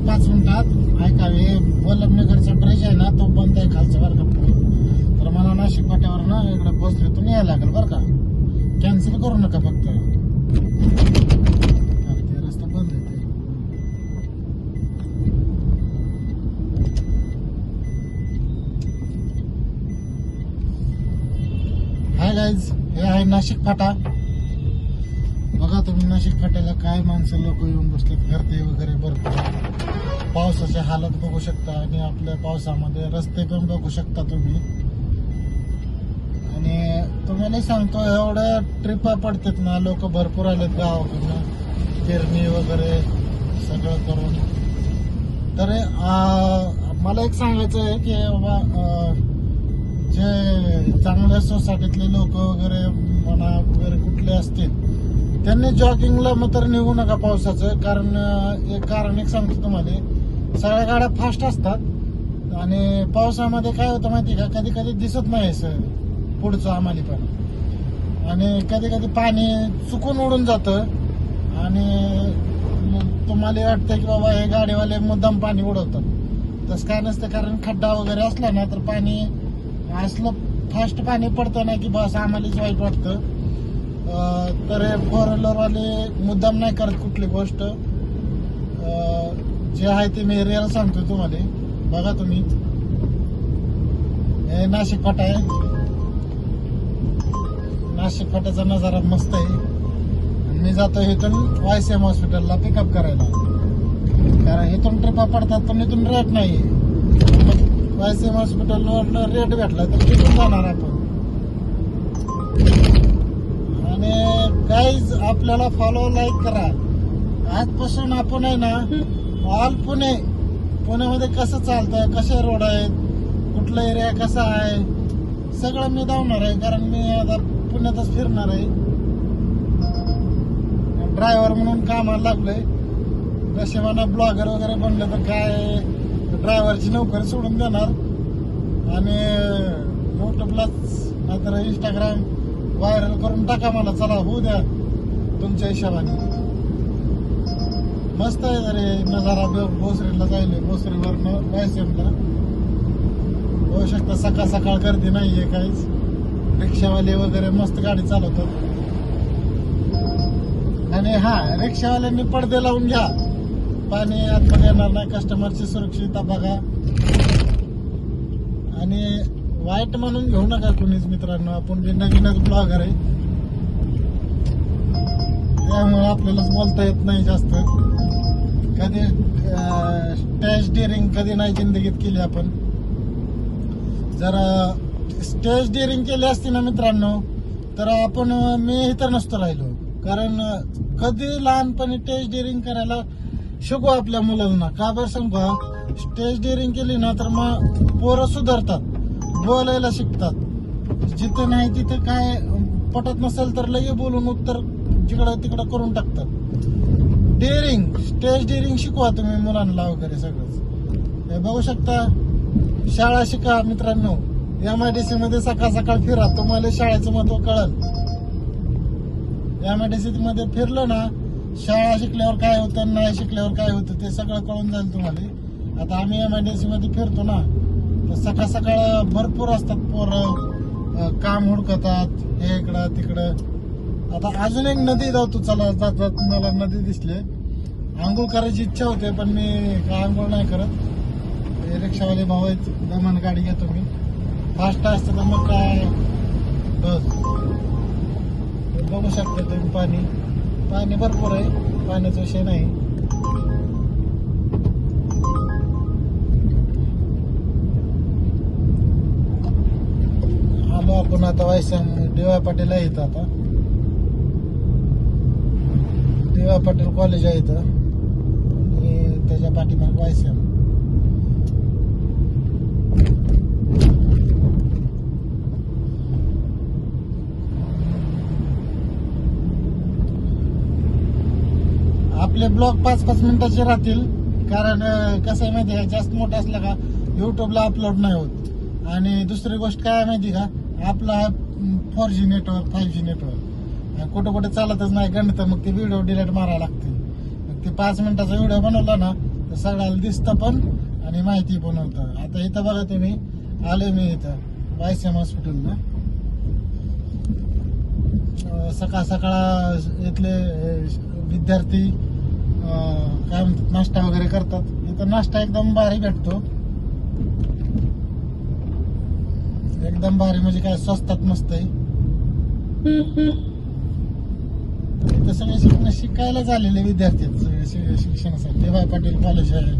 5 मिनिटात ऐकावे. वल्लभनगरचा ब्रिज आहे ना, तो बंद आहे खालचा बरं का. तर मला नाशिक फाट्यावर ना इकडे भोसरीतून यायला लागेल बरं का. कॅन्सल करू नका फक्त. ते रस्ता बंद आहे. हाय गाईज, हे आहे नाशिक फाटा. बघा तुम्ही नाशिक फाट्याला काय माणसं लोक येऊन बसलेत, गर्दी वगैरे भरपूर. पावसाची हालत बघू शकता आणि आपल्या पावसामध्ये रस्ते पण बघू शकता तुम्ही. आणि तुम्हाला सांगतो एवढ्या ट्रिपा पडतात ना, लोक भरपूर आलेत गावाकडनं पेरणी वगैरे सगळं करून. तर मला एक सांगायचं आहे की बाबा जे चांगल्या सोसायटीतले लोक वगैरे म्हणा वगैरे कुठले असतील त्यांनी जॉगिंगला मात्र निघू नका पावसाचं. कारण एक सांगतो तुम्हाला, सगळ्या गाड्या फास्ट असतात आणि पावसामध्ये काय होतं माहिती का, कधी कधी दिसत नाही सर पुढचं आम्हाला पण. आणि कधी कधी पाणी चुकून उडून जातं आणि तुम्हाला वाटतं की बाबा हे गाडीवाले मुद्दाम पाणी उडवतात. तसं काय नसतं, कारण खड्डा वगैरे असला ना तर पाणी असलं फास्ट पाणी पडतं ना की बस आम्हालाच वाईट वाटतं. तर फोर व्हीलरवाले मुद्दाम नाही करत कुठली गोष्ट. जे आहे ते मी रिअल सांगतो तुम्हाला. बघा तुम्ही, हे नाशिक फाटा आहे. नाशिक फाट्याचा नजारा मस्त आहे. मी जातो इथून YCM हॉस्पिटलला पिकअप करायला, कारण इथून ट्रिपा पडतात पण इथून रेट नाही. YCM हॉस्पिटलवर रेट भेटला तर तिथून जाणार आपण. आणि गाईज आपल्याला फॉलो लाईक करा. आजपासून आपण आहे ना ऑल पुण्यामध्ये कसं चालतंय, कसे रोड आहेत, कुठला एरिया कसा आहे सगळं मी धावणार आहे. कारण मी आता पुण्यातच फिरणार आहे. ड्रायव्हर म्हणून कामाला लागलोय. नशिबाने ब्लॉगर वगैरे बनलं तर काय ड्रायव्हरची नोकरी सोडून देणार आणि युट्यूबलाच नाहीतर इंस्टाग्राम व्हायरल करून टाका मला. चला होऊ द्या तुमच्या हिशोबाने. मस्त आहे जरी नजारा. भोसरीला जायलोय, भोसरीवरनं YCMला. होऊ शकतं सकाळ सकाळ गर्दी नाहीये काहीच. रिक्षावाले वगैरे मस्त गाडी चालवतात. आणि हा, रिक्षावाल्यांनी पडदे लावून घ्या, पाणी आतमध्ये येणार नाही. कस्टमरची सुरक्षितता बघा. आणि वाईट म्हणून घेऊ नका कुणीच मित्रांनो. आपण बी नवीनच ब्लॉगर आहे, त्यामुळे आपल्यालाच बोलता येत नाही जास्त. कधी स्टेज डेअरिंग कधी नाही जिंदगीत केली आपण. जर स्टेज डेअरिंग केली असती ना मित्रांनो तर आपण मी इथं नसतो राहिलो. कारण कधी लहानपणी स्टेज डेअरिंग करायला शिकू आपल्या मुलांना. का बरं सांगू, स्टेज डेअरिंग केली ना तर मग पोरं सुधारतात, बोलायला शिकतात. जिथं नाही तिथं काय पटत नसेल तर लगे बोलून उत्तर जिकडं तिकडं करून टाकतात. डेअरिंग, स्टेज डेअरिंग शिकवा तुम्ही मुलांना वगैरे सगळंच. हे बघू शकता, शाळा शिका मित्रांनो. MIDC मध्ये सकाळ सकाळ फिरा, तुम्हाला शाळेचं महत्व कळलं. MIDC मध्ये फिरलं ना, शाळा शिकल्यावर काय होतं, नाही शिकल्यावर काय होतं ते सगळं कळून जाईल तुम्हाला. आता आम्ही MIDC मध्ये फिरतो ना, तर सकाळ सकाळ भरपूर असतात पोरं, काम हुडकतात हे इकडं तिकडं. आता अजून एक नदी जातो, चला जात जात मला नदी दिसली. आंघोळ करायची इच्छा होते पण मी काय आंघोळ नाही करत. रिक्षावाले भाऊ आहेत, दमान गाडी घेतो मी. फास्ट असतं तर मग काय बस. बघू शकता तुम्ही, पाणी भरपूर आहे, पाण्याचा विषय नाही. आलो आपण आता YCM DY पाटील आहे इथं. आता DY पाटील कॉलेज आहे इथं आणि त्याच्या पाठीमागे YCM. आपले ब्लॉग 5-5 मिनिटाचे राहतील. कारण कसं आहे माहिती आहे का, जास्त मोठा असला का युट्यूबला अपलोड नाही होत. आणि दुसरी गोष्ट काय माहिती का, आपला 4G नेटवर्क 5G नेटवर्क कुठं कुठे चालतच नाही गणित. मग ते व्हिडिओ डिलीट मारायला लागते. मग ते 5 मिनिटाचा व्हिडिओ बनवला ना तर सगळ्याला दिसतं पण आणि माहिती पण होतं. आता इथं बघा तुम्ही, आले मी इथं YCM हॉस्पिटलला. सकाळ सकाळ इथले विद्यार्थी काय म्हणतात, नाश्ता वगैरे करतात. इथं नाश्ता एकदम भारी भेटतो, एकदम भारी म्हणजे काय स्वस्तात मस्त आहे. इथं सगळे शिकायला झालेले विद्यार्थी आहेत, सगळे शिक्षणासाठी. DY पाटील कॉलेज आहे,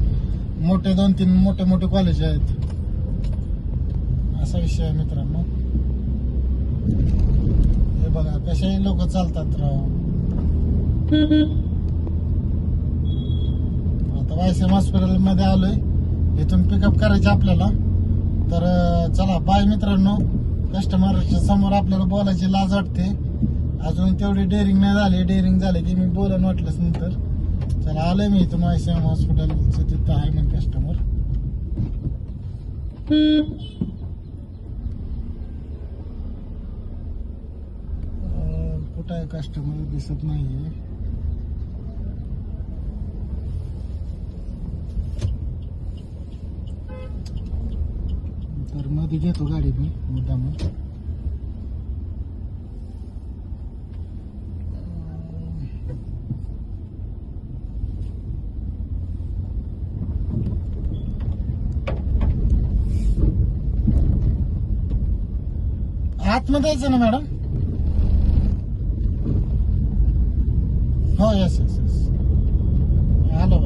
मोठे 2-3 मोठे मोठे कॉलेज आहेत. असा विषय आहे मित्रांनो. हे बघा कशाही लोक चालतात राव. आता YCM हॉस्पिटल मध्ये आलोय, इथून पिकअप करायचे आपल्याला. तर चला बाय मित्रांनो. कस्टमरच्या समोर आपल्याला बोलायची लाज वाटते, अजून तेवढी डेअरिंग नाही झाली. डेअरिंग झाली की मी बोलन वाटलंच नंतर. चला आलोय मी इथून YCM हॉस्पिटलचं, तिथं आहे मग कस्टमर. कुठं आहे कस्टमर, दिसत नाहीये. तर मध्ये घेतो गाडी मी मुद्दाम. आतमध्ये यायचं ना मॅडम? हो, येस येस येस. आलो